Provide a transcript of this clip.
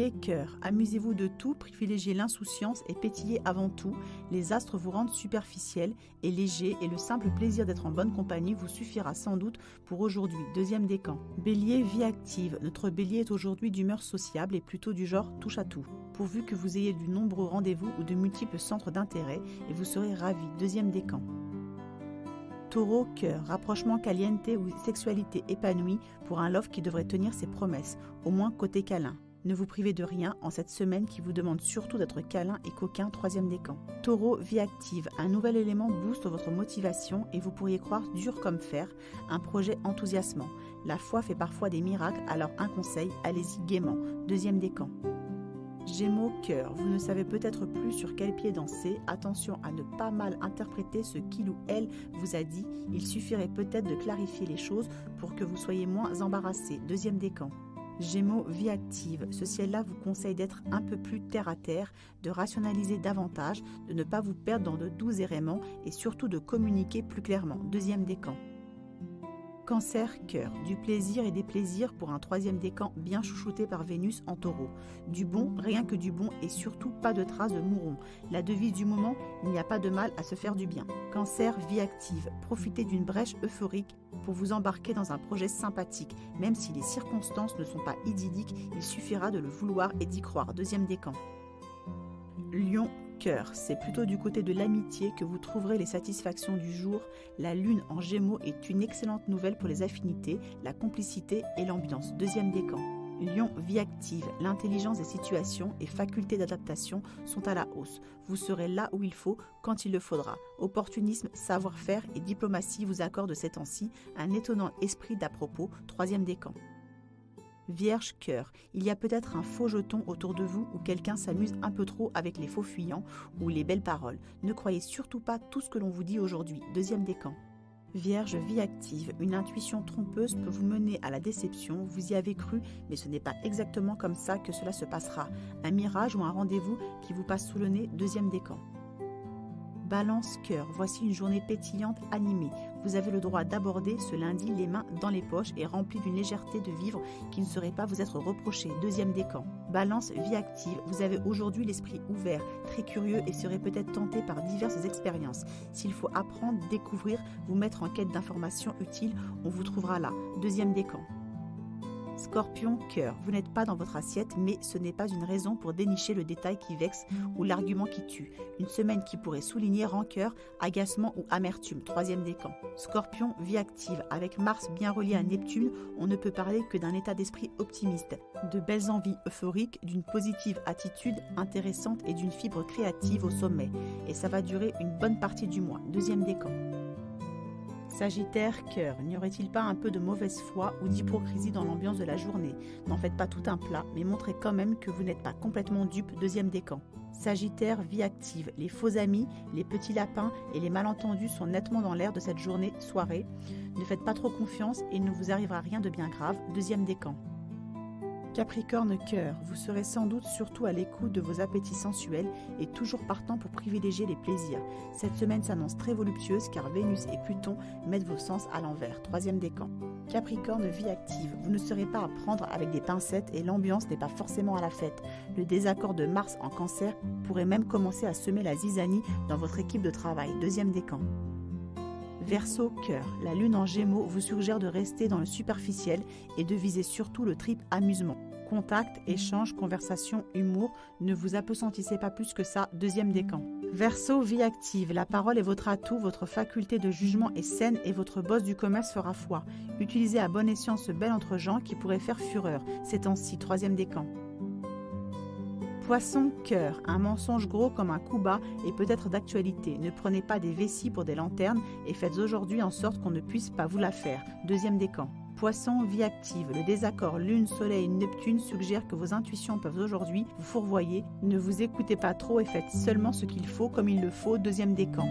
Bélier, cœur, amusez-vous de tout, privilégiez l'insouciance et pétillez avant tout. Les astres vous rendent superficiel et léger et le simple plaisir d'être en bonne compagnie vous suffira sans doute pour aujourd'hui. Deuxième décan. Bélier, vie active. Notre bélier est aujourd'hui d'humeur sociable et plutôt du genre touche à tout. Pourvu que vous ayez de nombreux rendez-vous ou de multiples centres d'intérêt et vous serez ravi. Deuxième décan. Taureau, cœur, rapprochement caliente ou sexualité épanouie pour un love qui devrait tenir ses promesses, au moins côté câlin. Ne vous privez de rien en cette semaine qui vous demande surtout d'être câlin et coquin. Troisième décan. Taureau, vie active, un nouvel élément booste votre motivation et vous pourriez croire dur comme fer, un projet enthousiasmant. La foi fait parfois des miracles, alors un conseil, allez-y gaiement. Deuxième décan. Gémeaux, cœur, vous ne savez peut-être plus sur quel pied danser, attention à ne pas mal interpréter ce qu'il ou elle vous a dit, il suffirait peut-être de clarifier les choses pour que vous soyez moins embarrassé. Deuxième décan. Gémeaux, vie active, ce ciel-là vous conseille d'être un peu plus terre à terre, de rationaliser davantage, de ne pas vous perdre dans de doux errements et surtout de communiquer plus clairement. Deuxième décan. Cancer, cœur, du plaisir et des plaisirs pour un troisième décan bien chouchouté par Vénus en taureau. Du bon, rien que du bon et surtout pas de traces de mouron. La devise du moment, il n'y a pas de mal à se faire du bien. Cancer, vie active, profitez d'une brèche euphorique pour vous embarquer dans un projet sympathique. Même si les circonstances ne sont pas idylliques, il suffira de le vouloir et d'y croire. Deuxième décan. Lion, cœur, c'est plutôt du côté de l'amitié que vous trouverez les satisfactions du jour. La lune en Gémeaux est une excellente nouvelle pour les affinités, la complicité et l'ambiance. Deuxième décan. Lion, vie active, l'intelligence des situations et facultés d'adaptation sont à la hausse. Vous serez là où il faut, quand il le faudra. Opportunisme, savoir-faire et diplomatie vous accordent ces temps-ci un étonnant esprit d'à-propos. Troisième décan. Vierge, cœur, il y a peut-être un faux jeton autour de vous ou quelqu'un s'amuse un peu trop avec les faux fuyants ou les belles paroles. Ne croyez surtout pas tout ce que l'on vous dit aujourd'hui. Deuxième décan. Vierge, vie active, une intuition trompeuse peut vous mener à la déception, vous y avez cru, mais ce n'est pas exactement comme ça que cela se passera. Un mirage ou un rendez-vous qui vous passe sous le nez. Deuxième décan. Balance, cœur, voici une journée pétillante, animée. Vous avez le droit d'aborder ce lundi les mains dans les poches et rempli d'une légèreté de vivre qui ne saurait pas vous être reprochée. Deuxième décan. Balance, vie active, vous avez aujourd'hui l'esprit ouvert, très curieux et serez peut-être tenté par diverses expériences. S'il faut apprendre, découvrir, vous mettre en quête d'informations utiles, on vous trouvera là. Deuxième décan. Scorpion, cœur, vous n'êtes pas dans votre assiette, mais ce n'est pas une raison pour dénicher le détail qui vexe ou l'argument qui tue. Une semaine qui pourrait souligner rancœur, agacement ou amertume. Troisième décan. Scorpion, vie active, avec Mars bien relié à Neptune, on ne peut parler que d'un état d'esprit optimiste, de belles envies euphoriques, d'une positive attitude intéressante et d'une fibre créative au sommet. Et ça va durer une bonne partie du mois. Deuxième décan. Sagittaire, cœur, n'y aurait-il pas un peu de mauvaise foi ou d'hypocrisie dans l'ambiance de la journée? N'en faites pas tout un plat, mais montrez quand même que vous n'êtes pas complètement dupe. Deuxième décan. Sagittaire, vie active, les faux amis, les petits lapins et les malentendus sont nettement dans l'air de cette journée, soirée. Ne faites pas trop confiance et il ne vous arrivera rien de bien grave. Deuxième décan. Capricorne, cœur, vous serez sans doute surtout à l'écoute de vos appétits sensuels et toujours partant pour privilégier les plaisirs. Cette semaine s'annonce très voluptueuse car Vénus et Pluton mettent vos sens à l'envers. Troisième décan. Capricorne, vie active, vous ne serez pas à prendre avec des pincettes et l'ambiance n'est pas forcément à la fête. Le désaccord de Mars en Cancer pourrait même commencer à semer la zizanie dans votre équipe de travail. Deuxième décan. Verseau, cœur, la lune en Gémeaux vous suggère de rester dans le superficiel et de viser surtout le triple amusement. Contact, échange, conversation, humour, ne vous appesantissez pas plus que ça. Deuxième décan. Verseau, vie active, la parole est votre atout, votre faculté de jugement est saine et votre boss du commerce fera foi. Utilisez à bon escient ce bel entre-gens qui pourrait faire fureur ces temps-ci. Troisième décan. Poisson, cœur, un mensonge gros comme un coup bas est peut-être d'actualité. Ne prenez pas des vessies pour des lanternes et faites aujourd'hui en sorte qu'on ne puisse pas vous la faire. Deuxième décan. Poisson, vie active, le désaccord Lune, Soleil et Neptune suggère que vos intuitions peuvent aujourd'hui vous fourvoyer. Ne vous écoutez pas trop et faites seulement ce qu'il faut comme il le faut. Deuxième décan.